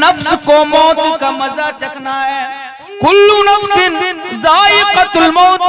नफ्स को मौत का मजा चखना है। कुल्लू नफ्सिन ज़ाइक़तुल मौत।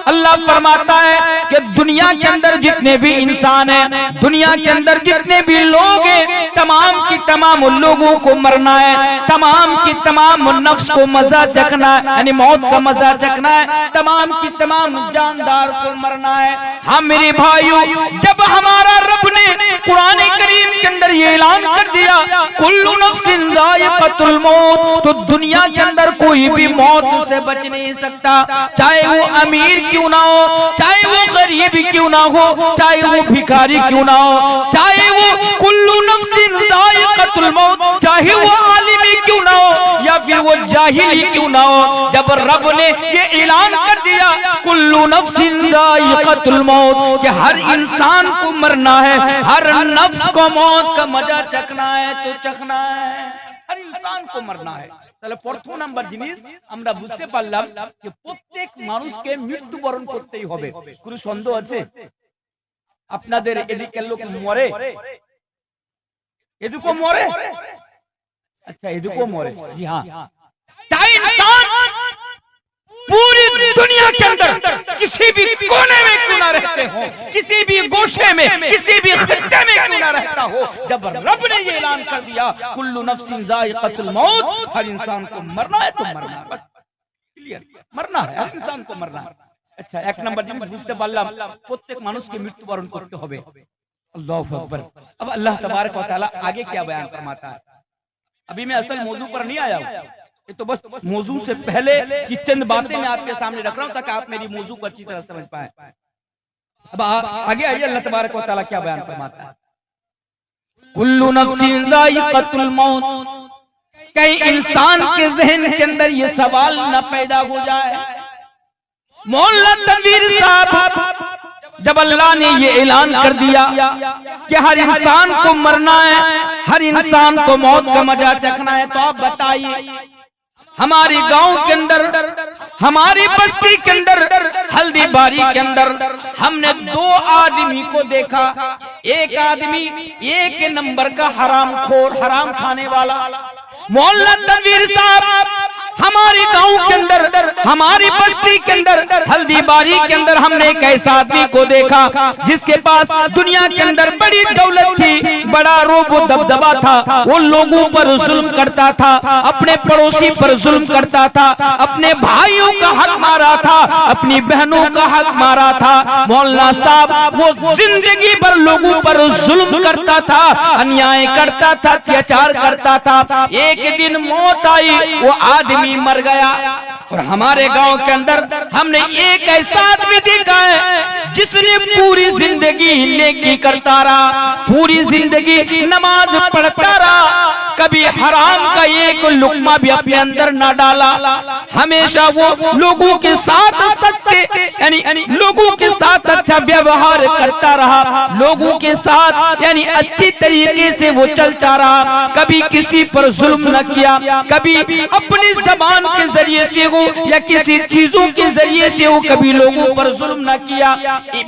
अल्लाह फरमाता है कि दुनिया के अंदर जितने भी इंसान हैं, दुनिया के अंदर जितने भी लोग हैं, तमाम की तमाम लोगों को मरना है, तमाम की तमाम नफ्स को मजा चखना है, यानी मौत का मजा चखना है, तमाम की तमाम जानदार को मरना है। हाँ मेरे भाइयों, जब हमारा रब ने कुरान करीम के अंदर ये ऐलान कर दिया कुल्लू नफ्सिन ज़ाइक़तुल मौत, तो दुनिया के अंदर कोई भी मौत से बच नहीं सकता, चाहे वो अमीर क्यों ना हो, चाहे वो गरीब क्यों ना हो, चाहे वो भिखारी क्यों ना हो, चाहे वो कुल्लू नफ्सिन ज़ाइक़तुल मौत, चाहे वो आलिमी क्यों ना हो या फिर वो जाहिली क्यों ना हो। जब रब ने ये ऐलान कर दिया कुल्लू नफ्सिन ज़ाइक़तुल मौत कि हर इंसान को मरना है, हर नफ्स को मौत का मजा चखना है, तो चखना है, हर इंसान को मरना है। তাহলে প্রথম নাম্বার জিনিস আমরা বুঝতে পারলাম যে প্রত্যেক মানুষকে মৃত্যুবরণ করতেই হবে। কোনো সন্দেহ আছে? আপনাদের এদিকের লোক মরে, এদিকেও মরে, আচ্ছা এদিকেও মরে। জি হ্যাঁ, চাই इंसान पूरी दुनिया के अंदर किसी भी कोने में क्यों ना रहते हो, किसी भी गोशे में, किसी भी खित्ते में क्यों ना रहता हो, जब रब ने ये ऐलान कर दिया कुल्लू नफ्सिन ज़ाइक़तुल मौत, हर इंसान को मरना है तो मरना है, बस क्लियर, मरना है, हर इंसान को मरना है। अच्छा एक नंबर जिनिस বুঝতে পারলাম প্রত্যেক মানুষকে মৃত্যুবরণ করতে হবে। अल्लाहु अकबर। अब अल्लाह तबारक व तआला आगे क्या बयान फरमाता है। अभी मैं असल मौजू पर नहीं आया हूं, ये तो बस मौजू से पहले की चंद बातें मैं आपके सामने रख रहा हूं ताकि आप मेरी मौजू को अच्छी तरह समझ पाए। अब आगे आइए अल्लाह तबारक व तआला क्या बयान फरमाता है। कुल्लू नफ्सिन ज़ाइक़तुल मौत, कई इंसान के ज़हन के अंदर ये सवाल न पैदा हो जाए। मौलाना तनवीर साहब, जब अल्लाह ने ये ऐलान कर दिया कि हर इंसान को मरना है, हर इंसान को मौत का मजा चखना है, तो आप बताइए हमारे गांव के अंदर, हमारी बस्ती के अंदर, हल्दीबारी के अंदर हमने दो आदमी को देखा। एक आदमी एक नंबर का हरामखोर, हराम खाने वाला। मौलाना तनवीर साहब, हमारे गांव के अंदर, हमारी बस्ती के अंदर, हल्दीबारी के अंदर हमने एक ऐसा आदमी को देखा जिसके पास दुनिया के अंदर बड़ी दौलत थी, बड़ा रोब दबदबा था, वो लोगों पर जुल्म करता था, अपने पड़ोसी पर जुल्म करता था, अपने भाइयों का हक मारा था, अपनी बहनों का हक मारा था। मौलाना साहब वो जिंदगी भर लोगों पर जुल्म करता था, अन्याय करता था, अत्याचार करता था। एक दिन मौत आई, वो आदमी मर गया। और हमारे गांव के अंदर हमने एक ऐसा आदमी देखा है जिसने पूरी जिंदगी नेकी करता रहा, पूरी जिंदगी नमाज पढ़ता रहा, कभी हराम का एक लुकमा भी अपने अंदर ना डाला। हमेशा वो लोगों के साथ सच्चे, यानी लोगों के साथ अच्छा व्यवहार करता रहा, लोगों के साथ यानी अच्छी तरीके से वो चलता रहा, कभी किसी पर जुल्म न किया, कभी अपनी जबान के जरिए से हो या किसी चीजों के जरिए से हो कभी लोगों पर जुल्म न किया।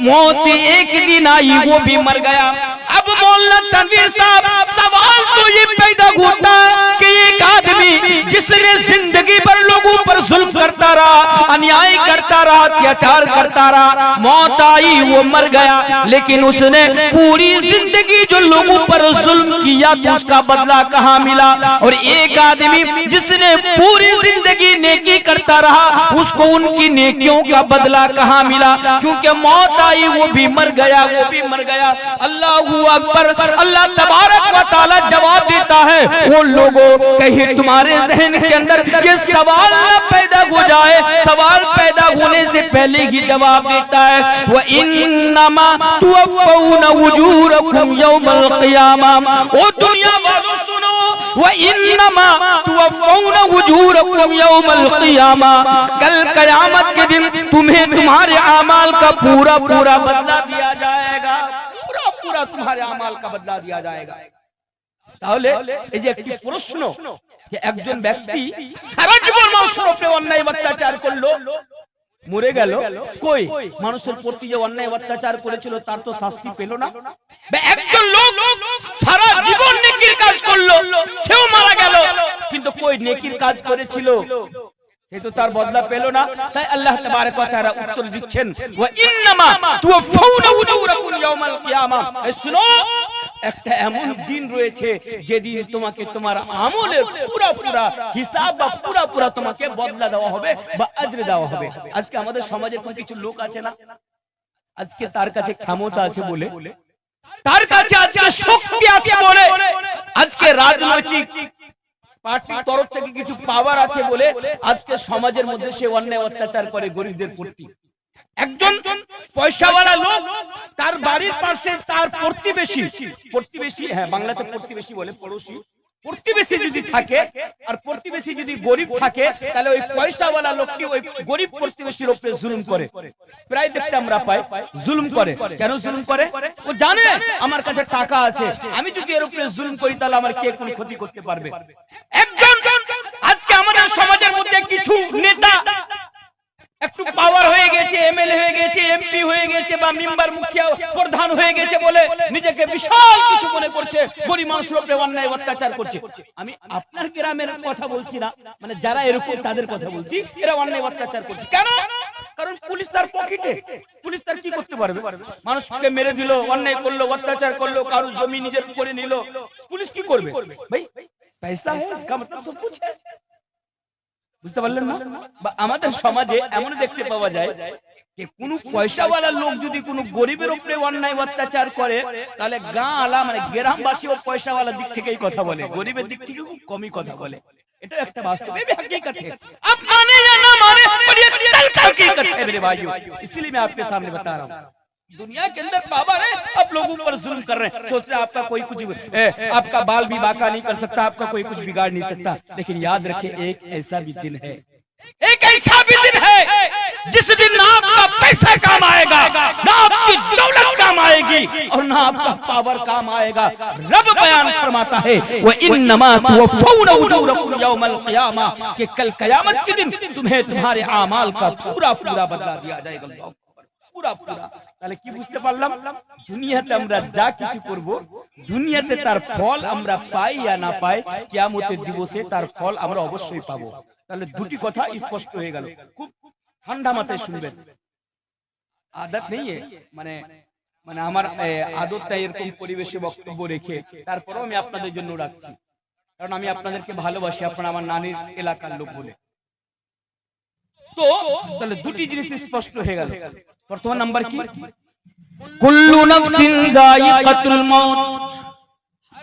मौत एक दिन आई, वो भी मर गया। अब मौलाना तनवीर साहब, सवाल तो ये पैदा होता है कि एक आदमी जिसने जिंदगी भर लोगों पर जुल्म करता रहा, अन्याय करता रहा, अत्याचार करता रहा, मौत आई वो मर गया, लेकिन उसने पूरी जिंदगी जो लोगों पर जुल्म किया तो उसका बदला कहाँ मिला। और एक आदमी जिसने पूरी जिंदगी नेकी करता रहा, उसको उनकी नेकियों का बदला कहाँ मिला, क्योंकि मौत आई वो भी मर गया, वो भी मर गया। अल्लाहू अकबर। अल्लाह तबारक व तआला जवाब देता है, वो लोगों कहीं तुम्हारे ज़हन के अंदर ये सवाल न पैदा हो जाए, सवाल पैदा होने से पहले ही जवाब देता है, व इन्नमा तुवफ़्फ़ौना उजूरकुम यौमल क़ियामा। ओ दुनिया वालों सुनो, व इन्नमा तुवफ़्फ़ौना उजूरकुम यौमल क़ियामा, कल क़यामत के दिन तुम्हें तुम्हारे आमाल का पूरा पूरा बदला दिया जाएगा, पूरा पूरा तुम्हारे आमाल का बदला दिया जाएगा। তাহলে এই যে একটি প্রশ্ন, যে একজন ব্যক্তি সারা জীবন মানুষের উপরে অন্যায় অত্যাচার করলো, মরে গেল, কই মানুষের প্রতি যে অন্যায় অত্যাচার করেছিল তার তো শাস্তি পেল না? বা একজন লোক সারা জীবন নেকির কাজ করলো, সেও মারা গেল, ওই নেকির কাজ করেছিল সে তো তার বদলা পেল না। তাই আল্লাহ তাবারক ওয়া তাআলা উত্তর দিচ্ছেন ওয়া ইন্নামা তুওয়াফাউনা উজুরাকুম ইয়াউমাল কিয়ামাহ। শুনো, একটা এমন দিন রয়েছে যেদিন তোমাকে তোমার আমলের পুরো হিসাব বা পুরো তোমাকে বদলা দেওয়া হবে বা আজর দেওয়া হবে। আজকে আমাদের সমাজে কিছু লোক আছে না, আজকে তার কাছে ক্ষমতা আছে বলে, তার কাছে আজকে শক্তি আছে বলে, আজকে রাজনৈতিক পার্টির তরফ থেকে কিছু পাওয়ার আছে বলে আজকে সমাজের মধ্যে সে অন্যায় অত্যাচার করে গরিবদের প্রতি। একজন পয়সাওয়ালা লোক তার বাড়ির পাশে তার প্রতিবেশী, হ্যাঁ বাংলাতে প্রতিবেশী বলে, পড়োশি, প্রতিবেশী যদি থাকে আর প্রতিবেশী যদি গরিব থাকে, তাহলে ওই পয়সাওয়ালা লোকটি ওই গরিব প্রতিবেশীর উপরে জুলুম করে। প্রায় দেখতে আমরা পাই জুলুম করে। কেন জুলুম করে? ও জানে আমার কাছে টাকা আছে, আমি যদি এর উপরে জুলুম করি তাহলে আমার কে কোন ক্ষতি করতে পারবে। একজন আজকে আমাদের সমাজের মধ্যে কিছু নেতা একটু পাওয়ার হয়ে গেছে, এমএলএ হয়ে গেছে, এমপি হয়ে গেছে বা মেম্বার মুখিয়া প্রধান হয়ে গেছে বলে নিজেকে বিশাল কিছু মনে করছে, গরিব মানুষের উপরে অন্যায় অত্যাচার করছে। আমি আপনার গ্রামের কথা বলছি না, মানে যারা এরকম তাদের কথা বলছি, এরা অন্যায় অত্যাচার করছে। কেন? কারণ পুলিশ তার পকেটে, পুলিশ তার কি করতে পারবে? মানুষকে মেরে দিল, অন্যায় করলো, অত্যাচার করলো, কারো জমি নিজের করে নিল, পুলিশ কি করবে? ভাই পয়সা है इसका मतलब सब कुछ है। বুঝতে পারলেন না? বা আমাদের সমাজে এমন দেখতে পাওয়া যায় যে কোন পয়সাওয়ালা লোক যদি কোন গরিবের উপরে অন্যায় অত্যাচার করে, তাহলে গাঁওয়ালা মানে গ্রামবাসী ও পয়সাওয়ালা দিক থেকেই কথা বলে, গরিবের দিক থেকে খুব কমই কথা বলে। এটা একটা বাস্তব, ये भी हकीकत है। अब माने या ना माने, पर ये कल का हकीकत है मेरे भाइयों। इसलिए मैं आपके सामने बता रहा हूँ, दुनिया के अंदर पावर है, आप लोगों पर जुल्म कर रहे हैं, सोच रहे आपका कोई कुछ आपका बाल भी बाका नहीं कर सकता, आपका कोई कुछ बिगाड़ नहीं सकता। लेकिन याद रखिए, एक ऐसा भी दिन है, एक ऐसा भी दिन है जिस दिन ना आपका पैसा काम आएगा, ना आपकी दौलत काम आएगी और ना आपका पावर काम आएगा। रब बयान फरमाता है वो इन्नमा तुवफ़ौना उजूरकुम यौमल क़ियामा, कि कल कयामत के दिन तुम्हें तुम्हारे आमाल का पूरा बदला दिया जाएगा। পুরা তাহলে কি বুঝতে পারলাম? দুনিয়াতে আমরা যা কিছু করব, দুনিয়াতে তার ফল আমরা পাই या না পাই, কিয়ামতের দিবসে তার ফল আমরা অবশ্যই পাবো। তাহলে দুটি কথা স্পষ্ট হয়ে গেল। খুব ঠান্ডা মাথায় শুনবেন। আদত নেই মানে মানে আমার আদতটা এরকম পরিবেশে বক্তব্য রেখে তারপরেও আমি আপনাদের জন্য রাখছি, কারণ আমি আপনাদেরকে ভালোবাসি, আপনারা আমার নানির এলাকার লোক বলে। তো তাহলে দুটি জিনিস স্পষ্ট হয়ে গেল। প্রথম নাম্বার কি? কুল্লু নফসিন যায়িকাতুল মউত,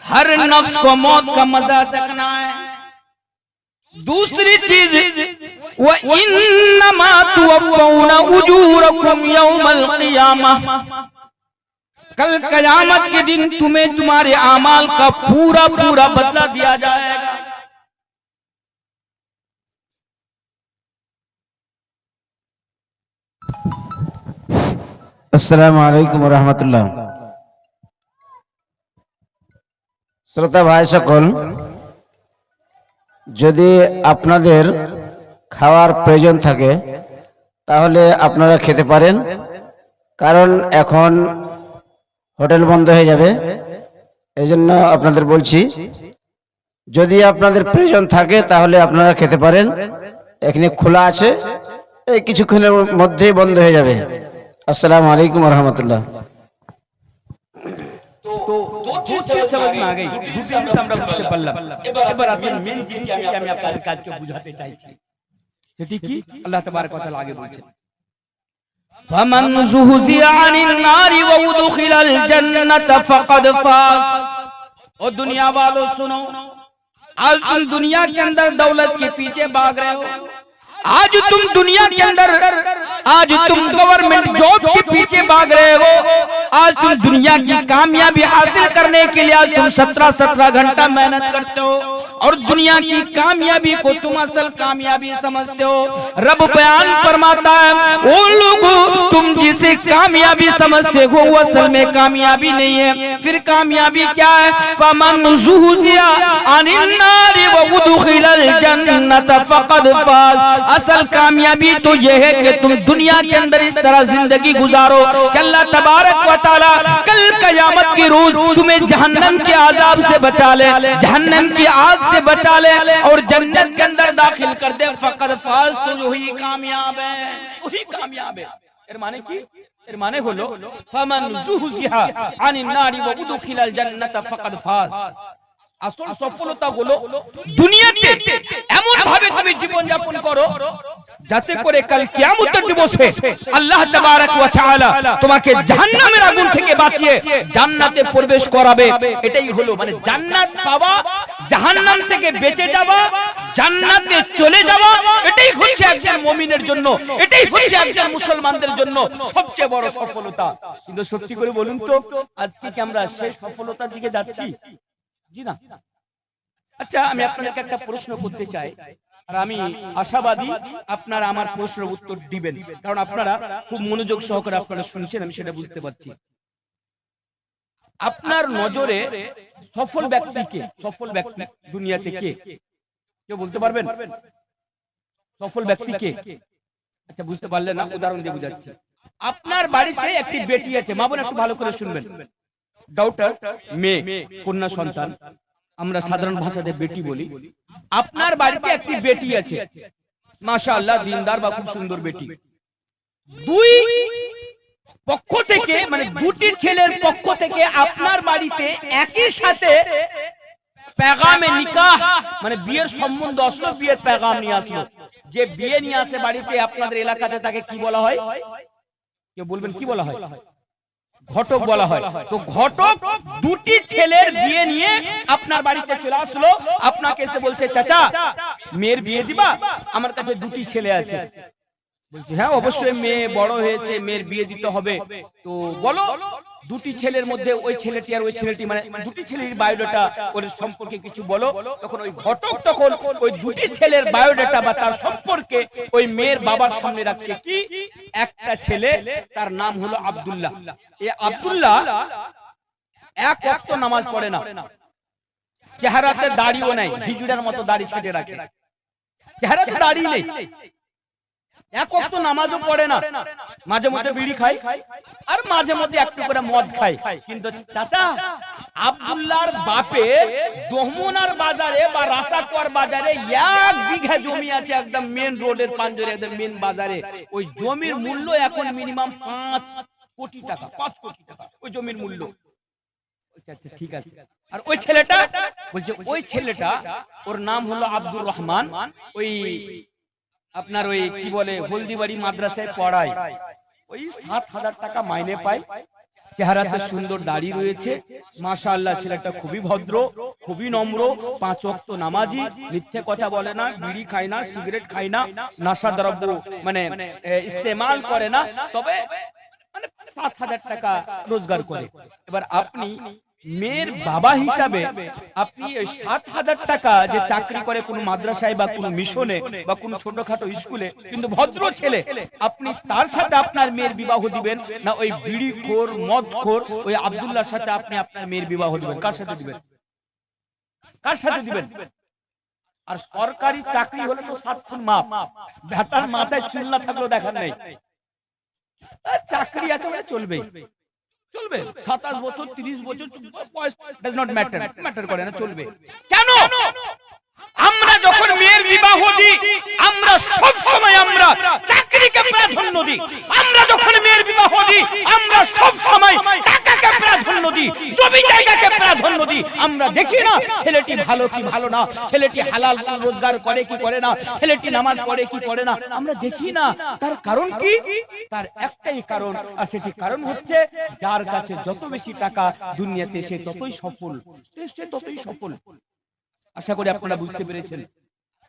हर नफ्स को मौत का मजा चखना है। दूसरी चीज व इन्नमा तुवफ़ौना उजूरकुम यौमल क़ियामह, कल कयामत के दिन तुम्हें तुम्हारे आमाल का पूरा बदला दिया जाएगा। আসসালামু আলাইকুম ওয়া রাহমাতুল্লাহ। শ্রোতা ভাই সকল, যদি আপনাদের খাওয়ার প্রয়োজন থাকে তাহলে আপনারা খেতে পারেন, কারণ এখন হোটেল বন্ধ হয়ে যাবে। এই জন্য আপনাদের বলছি, যদি আপনাদের প্রয়োজন থাকে তাহলে আপনারা খেতে পারেন। এখানে খোলা আছে, এই কিছুক্ষণের মধ্যেই বন্ধ হয়ে যাবে। अस्सलाम वालेकुम व रहमतुल्लाह। तो दो चीज समझ में आ गई, दूसरी चीज আমরা বুঝতে পারলাম। এবার আপনি মেইন জিনিসটা আমি আপনাদের কাছে বুঝাতে চাইছি, সেটি কি? আল্লাহ তাবারক ওয়া তাআলা আগে বলেছেন, ফামান যুহজিয়া আনিন নারি ওয়া উদখিলাল জান্নাতা ফাকাদ ফাজ। ओ दुनिया वालों सुनो, आज तुम दुनिया के अंदर दौलत के पीछे भाग रहे हो, आज तुम दुनिया के अंदर, आज तुम गवर्नमेंट जॉब के पीछे भाग रहे हो, आज तुम दुनिया की कामयाबी हासिल करने के लिए आज तुम 17 घंटा मेहनत करते हो और दुनिया की कामयाबी को तुम असल कामयाबी समझते हो। रब बयान फरमाता है, वो लोग तुम जिसे कामयाबी समझते हो वो असल में कामयाबी नहीं है। फिर कामयाबी क्या है? फमन ज़ुहज़िया अनिन नारि व उदखिलल जन्नत फक़द फाज़, असल कामयाबी तो ये है कि तुम दुनिया के अंदर इस तरह जिंदगी गुजारो कि अल्लाह तबारक व तआला कल क़यामत की रोज तुम्हें जहन्नम के आजाब से बचा ले, जहन्नम की आग से बचा ले और जन्नत के अंदर दाखिल कर दे। फकद फाज, तो वही कामयाब है, वही कामयाब है। এর মানে কি? এর মানে হলো ফামান যুহজিহা আনিন নারি ওয়া উদখিলাল জান্নাতা ফাকাদ ফাজ। আসল সফলতা হলো দুনিয়াতে এমন ভাবে তুমি জীবন যাপন করো যাতে করে কাল কিয়ামতের দিবসে আল্লাহ তাবারক ওয়া তাআলা তোমাকে জাহান্নামের আগুন থেকে বাঁচিয়ে জান্নাতে প্রবেশ করাবে। এটাই হলো মানে জান্নাত পাওয়া, জাহান্নাম থেকে বেঁচে যাওয়া, জান্নাতে চলে যাওয়া, এটাই হচ্ছে একজন মুমিনের জন্য, এটাই হচ্ছে একজন মুসলমানদের জন্য সবচেয়ে বড় সফলতা। কিন্তু সত্যি করে বলুন তো আজকে কি আমরা সেই সফলতার দিকে যাচ্ছি? জি না। আচ্ছা, আমি আপনাদেরকে একটা প্রশ্ন করতে চাই, আর আমি আশাবাদী আপনারা আমার প্রশ্নের উত্তর দিবেন, কারণ আপনারা খুব মনোযোগ সহকারে আপনারা শুনছেন, আমি সেটা বুঝতে পারছি। আপনার নজরে সফল ব্যক্তি কে? সফল ব্যক্তি দুনিয়াতে কে? কেউ বলতে পারবেন সফল ব্যক্তি কে? আচ্ছা, বুঝতে পারলেন না, উদাহরণ দিয়ে বুঝাচ্ছি। আপনার বাড়িতে একটি বেটি আছে, মা বোন একটু ভালো করে শুনবেন। ডটার, মেয়ে, কন্যা সন্তান, আমরা সাধারণ ভাষাতে বেটি বলি। আপনার বাড়িতে একটি বেটি আছে, মাশাআল্লাহ দিনদার বা খুব সুন্দর বেটি। দুই পক্ষ থেকে মানে দুটি ছেলের পক্ষ থেকে আপনার বাড়িতে একই সাথে পেগামে নিকাহ মানে বিয়ের সম্বন্ধ আসলো, বিয়ের পেগাম নিয়ে আসলো। যে বিয়ে নিয়ে আসে বাড়িতে আপনাদের এলাকাতে তাকে কি বলা হয়? কেউ বলবেন কি বলা হয়? ঘটক বলা হয়। তো ঘটক দুটি ছেলের বিয়ে নিয়ে আপনার বাড়িতে চলে আসলো, আপনাকে এসে বলছে চাচা মেয়ের বিয়ে দিবা? আমার কাছে দুটি ছেলে আছে। বলছে হ্যাঁ অবশ্যই, মেয়ে বড় হয়েছে, মেয়ের বিয়ে দিতে হবে। তো বলো দুটি ছেলের মধ্যে ওই ছেলেটি আর ওই ছেলেটি মানে দুটি ছেলের বায়োডাটা ওর সম্পর্কে কিছু বলো। তখন ওই ঘটক তখন ওই দুটি ছেলের বায়োডাটা বা তার সম্পর্কে ওই মেয়ের বাবার সামনে রাখছে। কি? একটা ছেলে, তার নাম হলো আব্দুল্লাহ। এই আব্দুল্লাহ এক ওয়াক্ত নামাজ পড়ে না, চেহারাতে দাড়িও নাই, হিজড়ার মতো দাড়ি ছেটে রাখে, চেহারাতে দাড়ি নেই, এক ওয়াক্ত নামাজও পড়ে না, মাঝে মধ্যে বিড়ি খায় আর মাঝে মধ্যে একটু করে মদ খায়। কিন্তু চাচা আব্দুল্লাহর বাপে দহমনার বাজারে বা রাসাকুয়ার বাজারে 1 বিঘা জমি আছে, একদম মেন রোডের পাঞ্জরে, একদম মেন বাজারে। ওই জমির মূল্য এখন মিনিমাম 5 কোটি টাকা, 5 কোটি টাকা ওই জমির মূল্য। আচ্ছা ঠিক আছে। আর ওই ছেলেটা বলছে, ওই ছেলেটা ওর নাম হলো আব্দুর রহমান, ওই আপনার ওই কি বলে হলদিবাড়ি মাদ্রাসায় পড়ায়, ওই 7,000 টাকা মাইনে পায়, চেহারাতে সুন্দর দাড়ি রয়েছে, মাশাআল্লাহ ছেলেটা খুবই ভদ্র, খুবই নম্র, 5 ওয়াক্ত নামাজি, মিথ্যে কথা বলে না, বিড়ি খায় না, সিগারেট খায় না, নেশা দ্রব্য মানে ইস্তেমাল করে না, তবে মানে 7,000 টাকা রোজগার করে। এবার আপনি মেয়ের বাবা হিসাবে আপনি এই 7,000 টাকা যে চাকরি করে কোন মাদ্রাসায় বা কোন মিশনে বা কোন ছোটখাটো স্কুলে, কিন্তু ভদ্র ছেলে, আপনি তার সাথে আপনার মেয়ের বিবাহ দিবেন না ওই বিড়িখোর মদখোর ওই আব্দুল্লাহর সাথে আপনি আপনার মেয়ের বিবাহ দিবেন? কার সাথে দিবেন? কার সাথে দিবেন? আর সরকারি চাকরি হলে তো 7 খুন মাপ, ভেটার মাথায় চুল না থাকলেও দেখার নেই, চাকরি আছে মানে চলবেই, চলবে। 27 বছর 30 বছর বয়স ডাজ নট ম্যাটার, ম্যাটার করে না, চলবে। কেন? আমরা যখন মেয়ের বিবাহ দিই আমরা সব সময় আমরা চাকরিকে প্রাধান্য দিই, আমরা যখন মেয়ের বিবাহ দিই আমরা সব সময় টাকাকে প্রাধান্য দিই, জমি জায়গাকে প্রাধান্য দিই। আমরা দেখি না ছেলেটি ভালো কি ভালো না, ছেলেটি হালাল রোজগার করে কি করে না, ছেলেটি নামাজ পড়ে কি পড়ে না, আমরা দেখি না। তার কারণ কি? তার একটাই কারণ, আর সেটি কারণ হচ্ছে যার কাছে যত বেশি টাকা দুনিয়াতে সে ততই সফল, সে ততই সফল। আশা করি আপনারা বুঝতে পেরেছেন।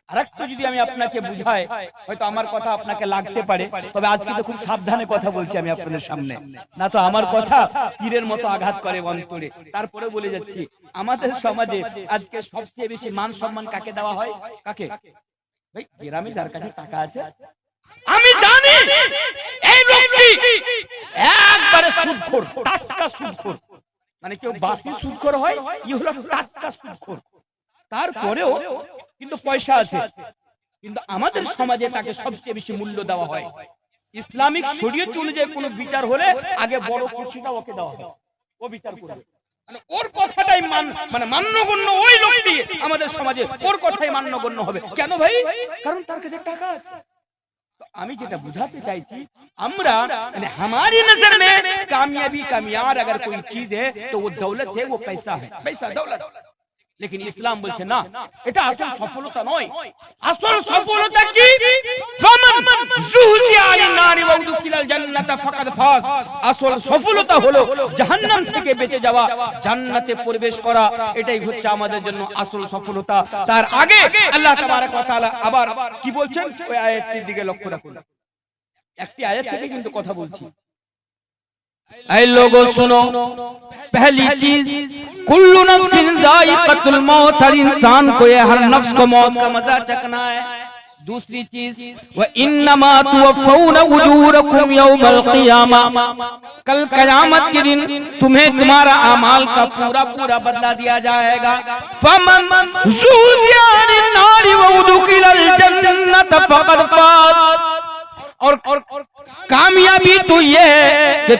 আরেকটু যদি আমি আপনাকে বুঝাই, হয়তো আমার কথা আপনাকে লাগতে পারে, তবে আজকে তো খুব সাবধানে কথা বলছি আমি আপনাদের সামনে, না তো আমার কথা তীরের মতো আঘাত করে অন্তরে। তারপরে বলে যাচ্ছি, আমাদের সমাজে আজকে সবচেয়ে বেশি মান সম্মান কাকে দেওয়া হয়? কাকে? ভাই গ্রামে যার কাছে টাকা আছে। আমি জানি এই লোকটি একবারে সুদখোর, টাটকা সুদখোর, মানে কেউ বাসি সুদখোর হয়, কি হলো টাটকা সুদখোর। তারপরেও কিন্তু পয়সা আছে, কিন্তু আমাদের সমাজে তাকে সবচেয়ে বেশি মূল্য দেওয়া হয়। ইসলামিক শরীয়ত অনুযায়ী কোনো বিচার হলে আগে বড় কুর্সিটা ওকে দেওয়া হয়, ও বিচার করবে। মানে ওর কথাটাই মানে মান্যগণ্য ওই লোকটি আমাদের সমাজে, ওর কথাই মান্যগণ্য হবে। কেন ভাই? কারণ তার কাছে টাকা আছে। আমি যেটা বুঝাতে চাইছি, আমরা মানে हमारी नजर में कामयाबी कामयार अगर कोई चीज है तो वो दौलत है, वो पैसा है, पैसा दौलत। लेकिन इस्लाम बोलছে না, এটা আসল সফলতা নয়। আসল সফলতা কি? ফামান যুহজিয়া আনিন নারি ওয়া উদখিলাল জান্নাতা ফাকাদ ফাজ। আসল সফলতা হলো জাহান্নাম থেকে বেঁচে যাওয়া, জান্নাতে প্রবেশ করা। এটাই হচ্ছে আমাদের জন্য আসল সফলতা। তার আগে আল্লাহ তাবারক ওয়া তাআলা আবার কি বলছেন ওই আয়াতটির দিকে লক্ষ্য রাখুন। একটি আয়াত থেকে কিন্তু কথা বলছি। ऐ लोगों सुनो, पहली चीज कुल्लु नफ्सिन जायकातुल मौत, हर इंसान को ये हर नफ्स को मौत का मजा चखना है। दूसरी चीज व इन्नमा तुवफ़ौना उजूरकुम यौमल क़ियामा, कल क़यामत के दिन तुम्हें तुम्हारा अमाल का पूरा पूरा बदला दिया जाएगा। फमन ज़ुहज़िया अनिन नारि व उदखिलल जन्नत फ़क़द फ़ाज़। और कामयाबी तो ये है कि